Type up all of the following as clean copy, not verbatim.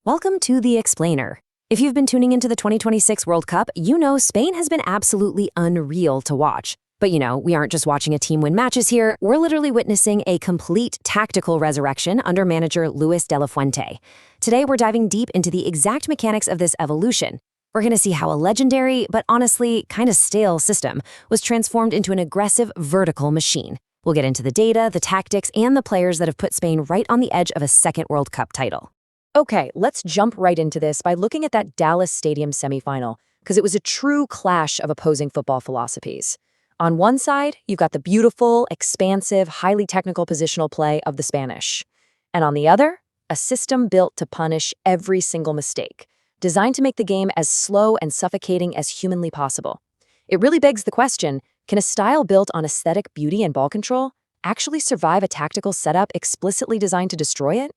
Welcome to The Explainer. If you've been tuning into the 2026 World Cup, you know Spain has been absolutely unreal to watch. But we aren't just watching a team win matches here, we're literally witnessing a complete tactical resurrection under manager Luis de la Fuente. Today, we're diving deep into the exact mechanics of this evolution. We're going to see how a legendary, but honestly kind of stale system was transformed into an aggressive vertical machine. We'll get into the data, the tactics, and the players that have put Spain right on the edge of a second World Cup title. Okay, let's jump right into this by looking at that Dallas Stadium semifinal, because it was a true clash of opposing football philosophies. On one side, you've got the beautiful, expansive, highly technical positional play of the Spanish. And on the other, a system built to punish every single mistake, designed to make the game as slow and suffocating as humanly possible. It really begs the question, can a style built on aesthetic beauty and ball control actually survive a tactical setup explicitly designed to destroy it?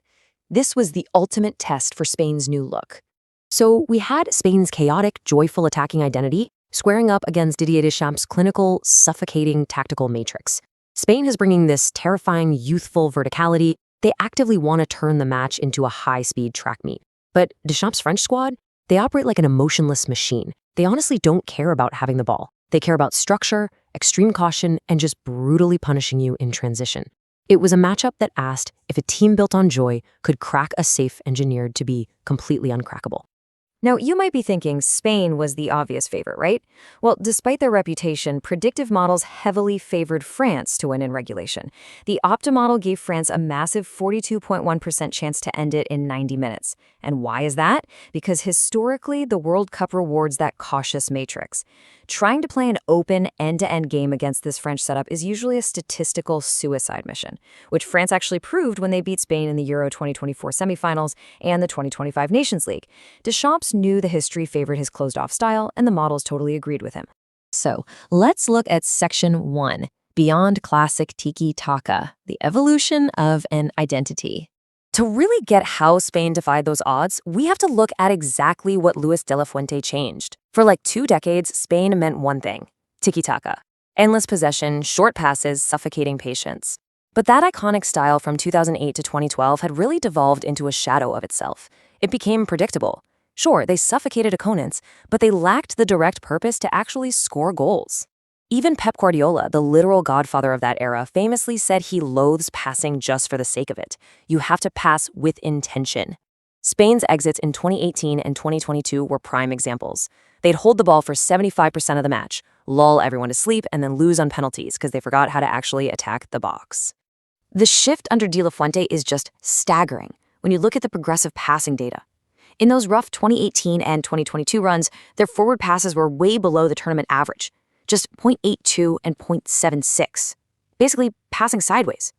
This was the ultimate test for Spain's new look. So we had Spain's chaotic, joyful attacking identity squaring up against Didier Deschamps' clinical, suffocating tactical matrix. Spain is bringing this terrifying, youthful verticality. They actively want to turn the match into a high-speed track meet. But Deschamps' French squad, they operate like an emotionless machine. They honestly don't care about having the ball. They care about structure, extreme caution, and just brutally punishing you in transition. It was a matchup that asked if a team built on joy could crack a safe engineered to be completely uncrackable. Now, you might be thinking Spain was the obvious favorite, right? Well, despite their reputation, predictive models heavily favored France to win in regulation. The Opta model gave France a massive 42.1% chance to end it in 90 minutes. And why is that? Because historically, the World Cup rewards that cautious matrix. Trying to play an open, end-to-end game against this French setup is usually a statistical suicide mission, which France actually proved when they beat Spain in the Euro 2024 semifinals and the 2025 Nations League. Deschamps knew the history favored his closed-off style, and the models totally agreed with him. So, let's look at Section 1, Beyond Classic Tiki-Taka, the evolution of an identity. To really get how Spain defied those odds, we have to look at exactly what Luis de la Fuente changed. For like 2 decades, Spain meant one thing: Tiki-Taka. Endless possession, short passes, suffocating patience. But that iconic style from 2008 to 2012 had really devolved into a shadow of itself. It became predictable. Sure, they suffocated opponents, but they lacked the direct purpose to actually score goals. Even Pep Guardiola, the literal godfather of that era, famously said he loathes passing just for the sake of it. You have to pass with intention. Spain's exits in 2018 and 2022 were prime examples. They'd hold the ball for 75% of the match, lull everyone to sleep, and then lose on penalties because they forgot how to actually attack the box. The shift under De La Fuente is just staggering when you look at the progressive passing data. In those rough 2018 and 2022 runs, their forward passes were way below the tournament average, just 0.82 and 0.76, basically passing sideways.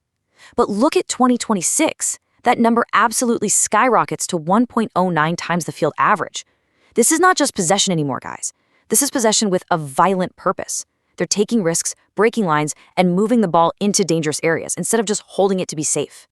But look at 2026. That number absolutely skyrockets to 1.09 times the field average. This is not just possession anymore, guys. This is possession with a violent purpose. They're taking risks, breaking lines, and moving the ball into dangerous areas instead of just holding it to be safe.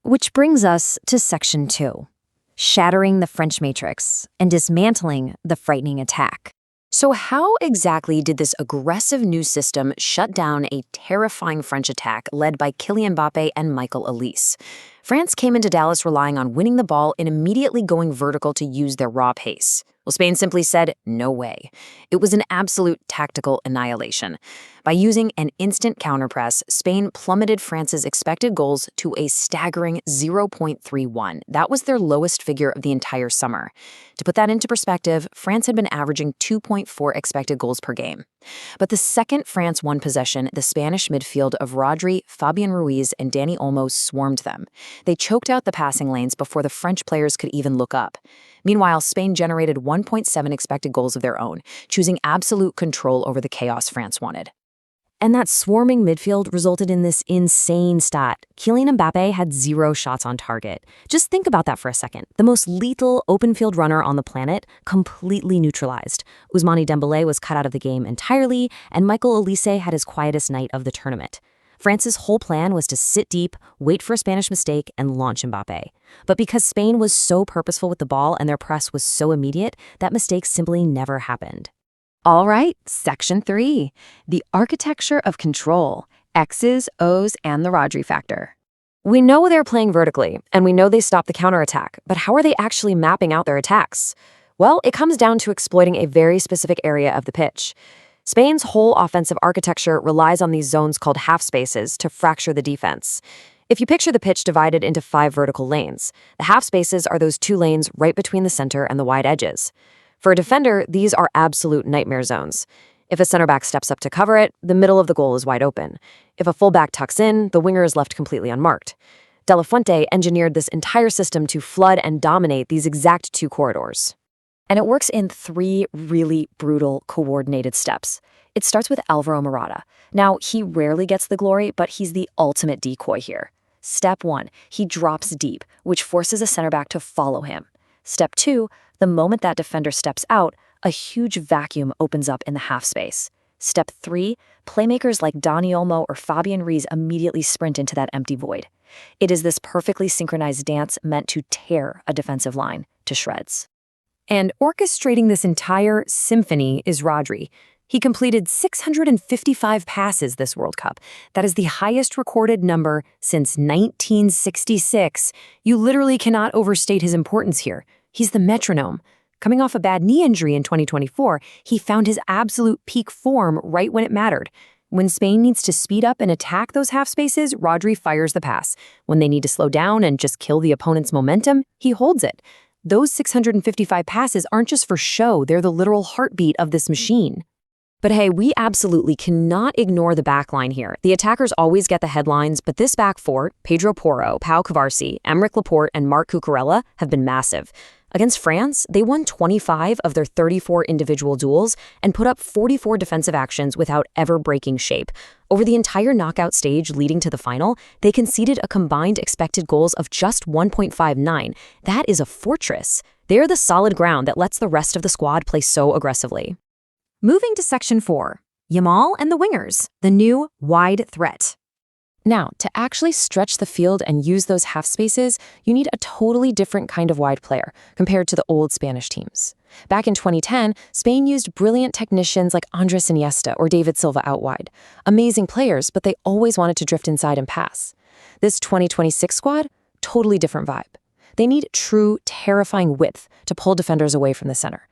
Which brings us to Section 2. Shattering the French matrix and dismantling the frightening attack. So how exactly did this aggressive new system shut down a terrifying French attack led by Kylian Mbappé and Michael Olise? France came into Dallas relying on winning the ball and immediately going vertical to use their raw pace. Well, Spain simply said, no way. It was an absolute tactical annihilation. By using an instant counterpress, Spain plummeted France's expected goals to a staggering 0.31. That was their lowest figure of the entire summer. To put that into perspective, France had been averaging 2.4 expected goals per game. But the second France won possession, the Spanish midfield of Rodri, Fabian Ruiz, and Dani Olmo swarmed them. They choked out the passing lanes before the French players could even look up. Meanwhile, Spain generated 1.7 expected goals of their own, choosing absolute control over the chaos France wanted. And that swarming midfield resulted in this insane stat. Kylian Mbappé had 0 shots on target. Just think about that for a second. The most lethal open-field runner on the planet, completely neutralized. Ousmane Dembélé was cut out of the game entirely, and Michael Olise had his quietest night of the tournament. France's whole plan was to sit deep, wait for a Spanish mistake, and launch Mbappé. But because Spain was so purposeful with the ball and their press was so immediate, that mistake simply never happened. All right, Section 3, the architecture of control, X's, O's, and the Rodri factor. We know they're playing vertically, and we know they stop the counterattack, but how are they actually mapping out their attacks? Well, it comes down to exploiting a very specific area of the pitch. Spain's whole offensive architecture relies on these zones called half spaces to fracture the defense. If you picture the pitch divided into 5 vertical lanes, the half spaces are those 2 lanes right between the center and the wide edges. For a defender, these are absolute nightmare zones. If a center back steps up to cover it, the middle of the goal is wide open. If a fullback tucks in, the winger is left completely unmarked. De La Fuente engineered this entire system to flood and dominate these exact 2 corridors. And it works in 3 really brutal, coordinated steps. It starts with Alvaro Morata. Now, he rarely gets the glory, but he's the ultimate decoy here. Step 1, he drops deep, which forces a center back to follow him. Step 2, the moment that defender steps out, a huge vacuum opens up in the half space. Step 3, playmakers like Dani Olmo or Fabian Ruiz immediately sprint into that empty void. It is this perfectly synchronized dance meant to tear a defensive line to shreds. And orchestrating this entire symphony is Rodri. He completed 655 passes this World Cup. That is the highest recorded number since 1966. You literally cannot overstate his importance here. He's the metronome. Coming off a bad knee injury in 2024, he found his absolute peak form right when it mattered. When Spain needs to speed up and attack those half spaces, Rodri fires the pass. When they need to slow down and just kill the opponent's momentum, he holds it. Those 655 passes aren't just for show, they're the literal heartbeat of this machine. But hey, we absolutely cannot ignore the back line here. The attackers always get the headlines, but this back four, Pedro Porro, Pau Cubarsí, Emeric Laporte, and Marc Cucurella, have been massive. Against France, they won 25 of their 34 individual duels and put up 44 defensive actions without ever breaking shape. Over the entire knockout stage leading to the final, they conceded a combined expected goals of just 1.59. That is a fortress. They're the solid ground that lets the rest of the squad play so aggressively. Moving to Section 4, Yamal and the wingers, the new wide threat. Now, to actually stretch the field and use those half spaces, you need a totally different kind of wide player compared to the old Spanish teams. Back in 2010, Spain used brilliant technicians like Andres Iniesta or David Silva out wide. Amazing players, but they always wanted to drift inside and pass. This 2026 squad, totally different vibe. They need true, terrifying width to pull defenders away from the center.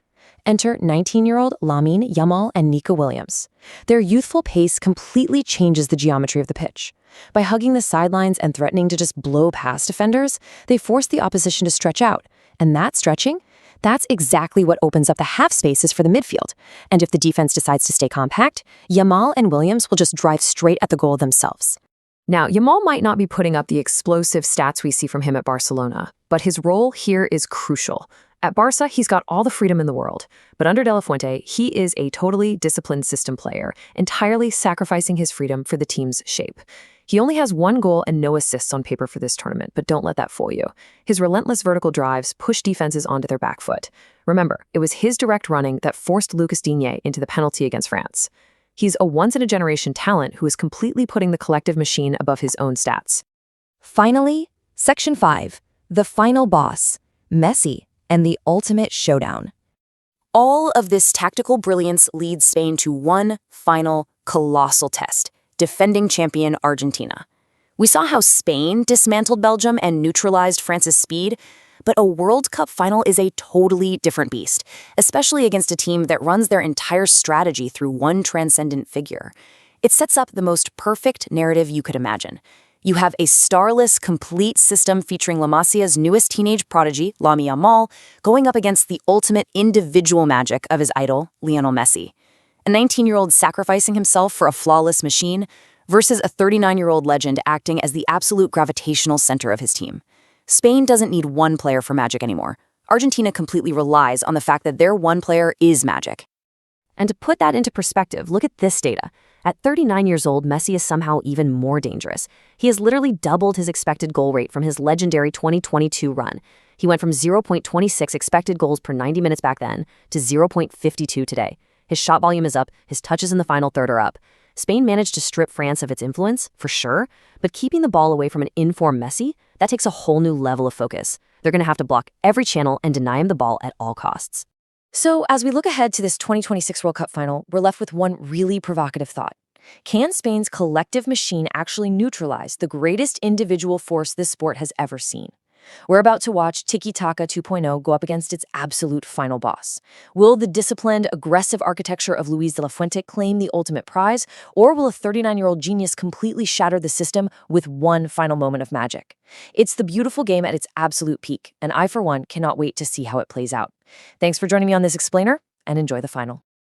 Enter 19-year-old Lamine Yamal and Nico Williams. Their youthful pace completely changes the geometry of the pitch. By hugging the sidelines and threatening to just blow past defenders, they force the opposition to stretch out. And that stretching, that's exactly what opens up the half spaces for the midfield. And if the defense decides to stay compact, Yamal and Williams will just drive straight at the goal themselves. Now, Yamal might not be putting up the explosive stats we see from him at Barcelona, but his role here is crucial. At Barca, he's got all the freedom in the world, but under De La Fuente, he is a totally disciplined system player, entirely sacrificing his freedom for the team's shape. He only has 1 goal and no assists on paper for this tournament, but don't let that fool you. His relentless vertical drives push defenses onto their back foot. Remember, it was his direct running that forced Lucas Digne into the penalty against France. He's a once-in-a-generation talent who is completely putting the collective machine above his own stats. Finally, Section 5, the final boss, Messi, and the ultimate showdown. All of this tactical brilliance leads Spain to one final colossal test, defending champion Argentina. We saw how Spain dismantled Belgium and neutralized France's speed, but a World Cup final is a totally different beast, especially against a team that runs their entire strategy through one transcendent figure. It sets up the most perfect narrative you could imagine. You have a starless, complete system featuring La Masia's newest teenage prodigy, Lamine Yamal, going up against the ultimate individual magic of his idol, Lionel Messi. A 19-year-old sacrificing himself for a flawless machine versus a 39-year-old legend acting as the absolute gravitational center of his team. Spain doesn't need one player for magic anymore. Argentina completely relies on the fact that their one player is magic. And to put that into perspective, look at this data. At 39 years old, Messi is somehow even more dangerous. He has literally doubled his expected goal rate from his legendary 2022 run. He went from 0.26 expected goals per 90 minutes back then to 0.52 today. His shot volume is up, his touches in the final third are up. Spain managed to strip France of its influence, for sure, but keeping the ball away from an in-form Messi, that takes a whole new level of focus. They're going to have to block every channel and deny him the ball at all costs. So, as we look ahead to this 2026 World Cup final, we're left with one really provocative thought. Can Spain's collective machine actually neutralize the greatest individual force this sport has ever seen? We're about to watch Tiki-Taka 2.0 go up against its absolute final boss. Will the disciplined, aggressive architecture of Luis de la Fuente claim the ultimate prize, or will a 39-year-old genius completely shatter the system with one final moment of magic? It's the beautiful game at its absolute peak, and I, for one, cannot wait to see how it plays out. Thanks for joining me on this explainer, and enjoy the final.